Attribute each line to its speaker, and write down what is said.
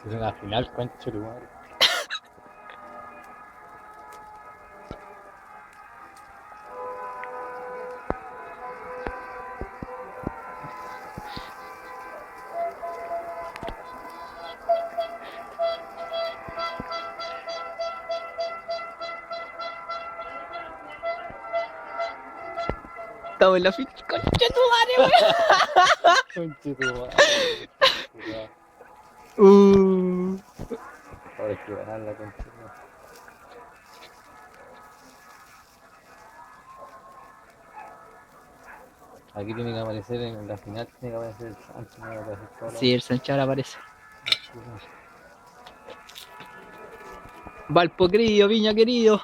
Speaker 1: Si es una final, concha tu madre.
Speaker 2: Estamos en la final. Concha tu madre,
Speaker 1: Concha tu madre.
Speaker 2: weón.
Speaker 1: Ahora hay que ganar la concha. Aquí tiene que aparecer en la final, tiene que aparecer el Sancho, tiene que aparecer todo.
Speaker 2: Sí, el Sancho ahora aparece. Valpo querido, Viña querido.